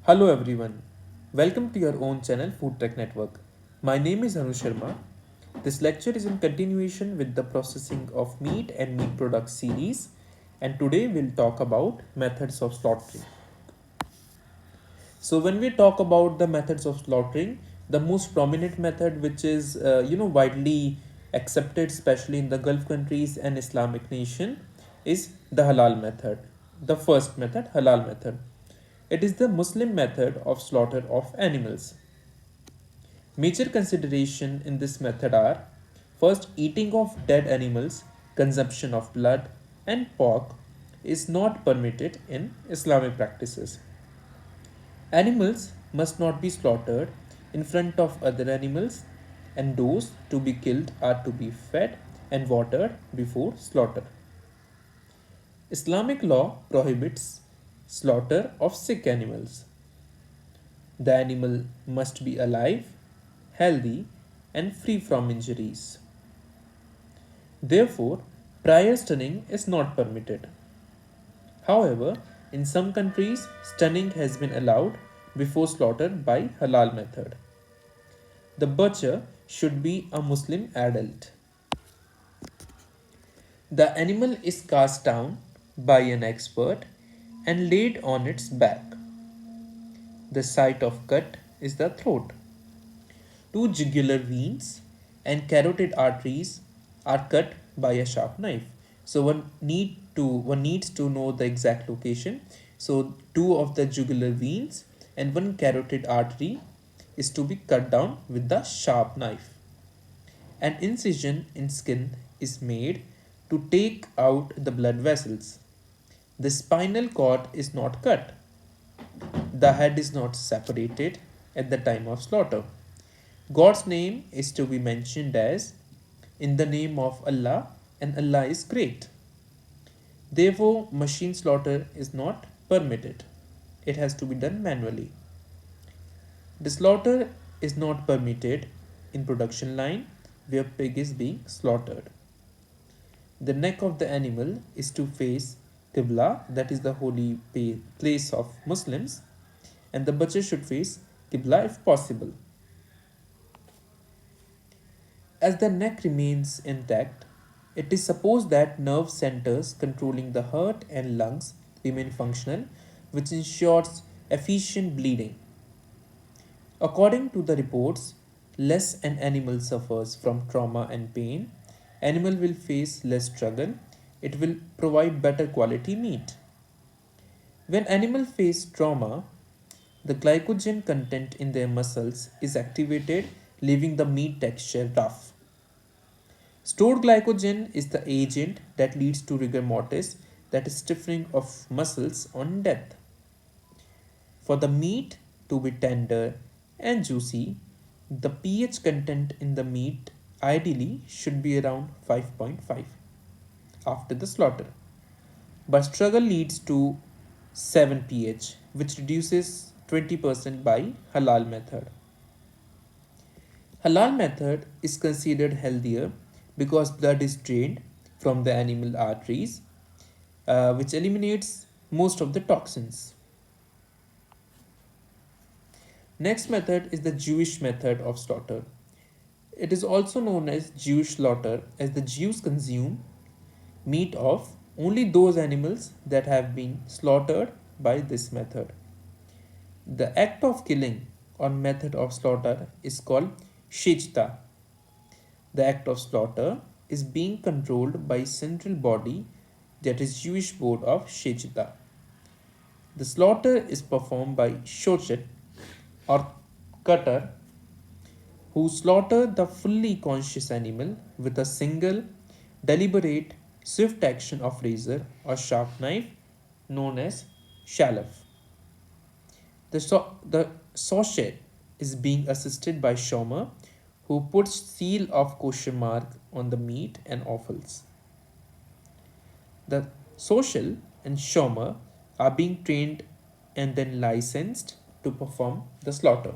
Hello everyone. Welcome to your own channel Food Tech Network. My name is Anu Sharma. This lecture is in continuation with the processing of meat and meat products series, and today we'll talk about methods of slaughtering. So when we talk about the methods of slaughtering, the most prominent method which is widely accepted especially in the Gulf countries and Islamic nation is the halal method. The first method, halal method. It is the Muslim method of slaughter of animals. Major consideration in this method are: first, eating of dead animals, consumption of blood and pork is not permitted in Islamic practices. Animals must not be slaughtered in front of other animals, and those to be killed are to be fed and watered before slaughter. Islamic law prohibits slaughter of sick animals. The animal must be alive, healthy, and free from injuries. Therefore, prior stunning is not permitted. However, in some countries, stunning has been allowed before slaughter by halal method. The butcher should be a Muslim adult. The animal is cast down by an expert and laid on its back. The site of cut is the throat. Two jugular veins and carotid arteries are cut by a sharp knife. So one needs to know the exact location. So two of the jugular veins and one carotid artery is to be cut down with the sharp knife. An incision in skin is made to take out the blood vessels. The spinal cord is not cut. The head is not separated at the time of slaughter. God's name is to be mentioned as in the name of Allah, and Allah is great. Therefore, machine slaughter is not permitted. It has to be done manually. The slaughter is not permitted in production line where pig is being slaughtered. The neck of the animal is to face Qibla, that is the holy place of Muslims, and the butcher should face Qibla if possible. As the neck remains intact, it is supposed that nerve centers controlling the heart and lungs remain functional, which ensures efficient bleeding. According to the reports, less an animal suffers from trauma and pain, animal will face less struggle, it will provide better quality meat. When animal face trauma, the glycogen content in their muscles is activated, leaving the meat texture rough. Stored glycogen is the agent that leads to rigor mortis, that is stiffening of muscles on death. For the meat to be tender and juicy, the pH content in the meat ideally should be around 5.5 after the slaughter. But struggle leads to 7 pH, which reduces 20% by halal method. Halal method is considered healthier because blood is drained from the animal arteries, which eliminates most of the toxins. Next method is the Jewish method of slaughter. It is also known as Jewish slaughter, as the Jews consume meat of only those animals that have been slaughtered by this method. The act of killing or method of slaughter is called shechta. The act of slaughter is being controlled by central body, that is Jewish board of shechta. The slaughter is performed by shochet or cutter, who slaughter the fully conscious animal with a single, deliberate, swift action of razor or sharp knife known as shalaf. The sochet is being assisted by shomer, who puts seal of kosher mark on the meat and offals. The social and shomer are being trained and then licensed to perform the slaughter.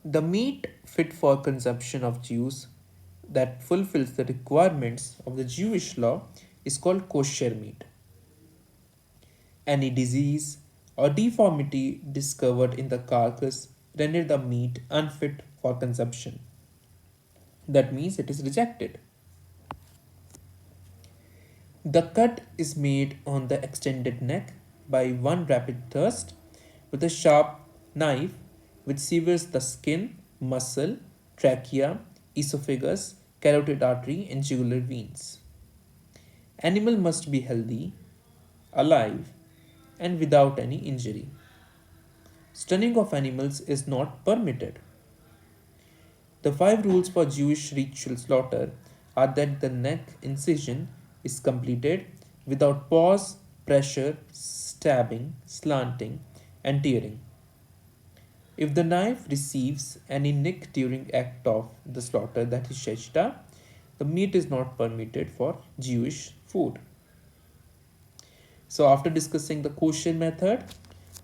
The meat fit for consumption of Jews that fulfills the requirements of the Jewish law is called kosher meat. Any disease, or deformity discovered in the carcass render the meat unfit for consumption. That means it is rejected. The cut is made on the extended neck by one rapid thrust with a sharp knife which severs the skin, muscle, trachea, esophagus, carotid artery, and jugular veins. Animal must be healthy, alive, and without any injury. Stunning of animals is not permitted. The five rules for Jewish ritual slaughter are that the neck incision is completed without pause, pressure, stabbing, slanting, and tearing. If the knife receives any nick during act of the slaughter, that is shechita, the meat is not permitted for Jewish food. So after discussing the kosher method,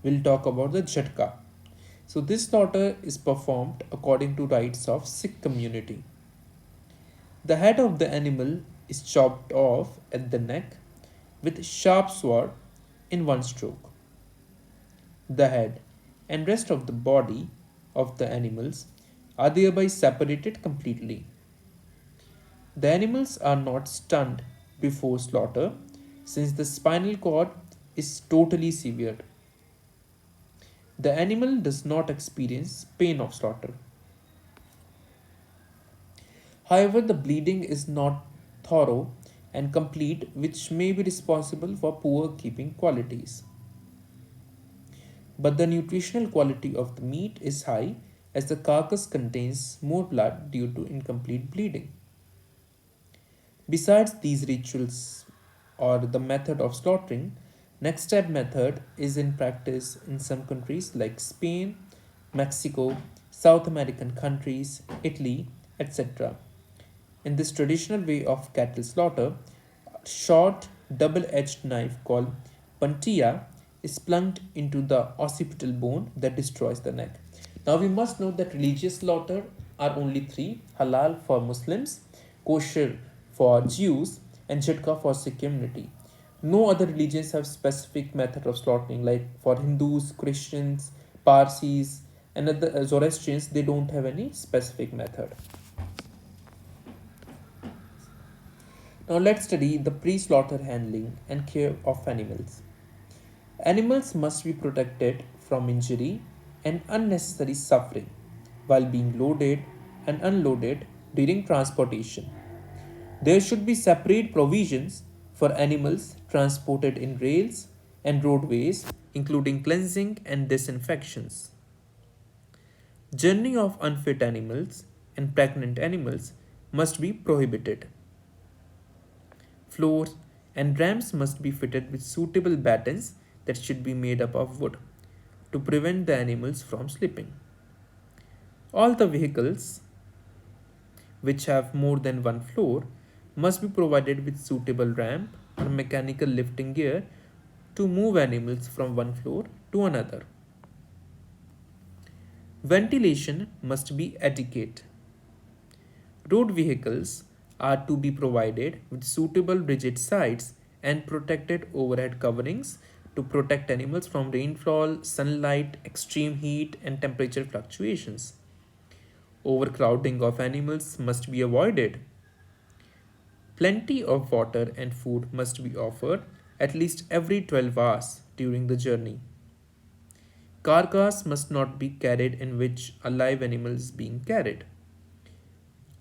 we'll talk about the jhatka. So this slaughter is performed according to rites of Sikh community. The head of the animal is chopped off at the neck with sharp sword in one stroke. The head and rest of the body of the animals are thereby separated completely. The animals are not stunned before slaughter since the spinal cord is totally severed. The animal does not experience pain of slaughter. However, the bleeding is not thorough and complete, which may be responsible for poor keeping qualities. But the nutritional quality of the meat is high as the carcass contains more blood due to incomplete bleeding. Besides these rituals or the method of slaughtering, next step method is in practice in some countries like Spain, Mexico, South American countries, Italy, etc. In this traditional way of cattle slaughter, a short double-edged knife called puntilla is plunked into the occipital bone that destroys the neck. Now we must note that religious slaughter are only three: halal for Muslims, kosher for Jews, and jhatka for Sikh community. No other religions have specific method of slaughtering. Like for Hindus, Christians, Parsis, and other Zoroastrians, they don't have any specific method. Now let's study the pre-slaughter handling and care of animals. Animals must be protected from injury and unnecessary suffering while being loaded and unloaded during transportation. There should be separate provisions for animals transported in rails and roadways, including cleansing and disinfections. Journey of unfit animals and pregnant animals must be prohibited. Floors and ramps must be fitted with suitable battens that should be made up of wood to prevent the animals from slipping. All the vehicles which have more than one floor must be provided with suitable ramp or mechanical lifting gear to move animals from one floor to another. Ventilation must be adequate. Road vehicles are to be provided with suitable rigid sides and protected overhead coverings to protect animals from rainfall, sunlight, extreme heat, and temperature fluctuations. Overcrowding of animals must be avoided. Plenty of water and food must be offered at least every 12 hours during the journey. Carcass must not be carried in which a live animal is being carried.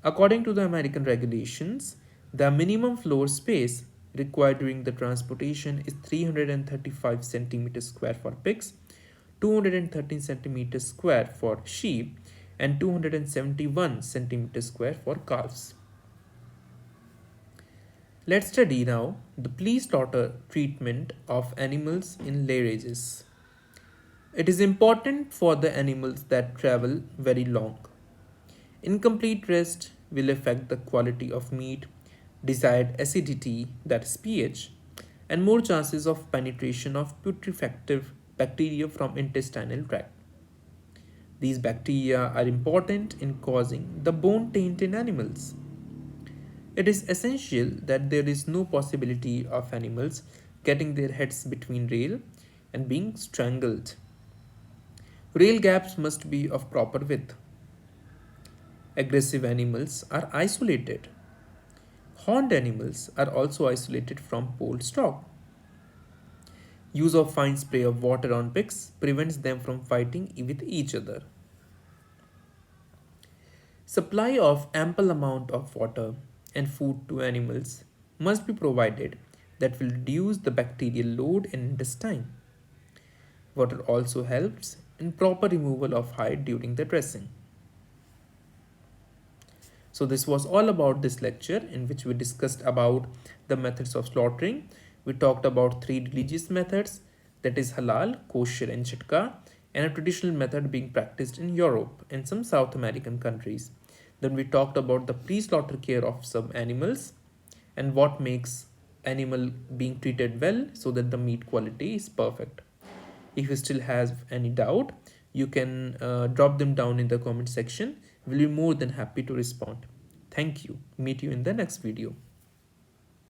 According to the American regulations, the minimum floor space required during the transportation is 335 centimeters square for pigs, 213 centimeters square for sheep, and 271 centimeters square for calves. Let's study now the pre-slaughter treatment of animals in lairages. It is important for the animals that travel very long. Incomplete rest will affect the quality of meat, desired acidity, that is pH, and more chances of penetration of putrefactive bacteria from intestinal tract. These bacteria are important in causing the bone taint in animals. It is essential that there is no possibility of animals getting their heads between rail and being strangled. Rail gaps must be of proper width. Aggressive animals are isolated. Horned animals are also isolated from pole stock. Use of fine spray of water on pigs prevents them from fighting with each other. Supply of ample amount of water and food to animals must be provided that will reduce the bacterial load in intestine. Water also helps in proper removal of hide during the dressing. So this was all about this lecture in which we discussed about the methods of slaughtering. We talked about three religious methods, that is halal, kosher and chitka, and a traditional method being practiced in Europe and some South American countries. Then we talked about the pre-slaughter care of some animals and what makes animal being treated well so that the meat quality is perfect. If you still have any doubt, you can drop them down in the comment section. We'll be more than happy to respond. Thank you. Meet you in the next video.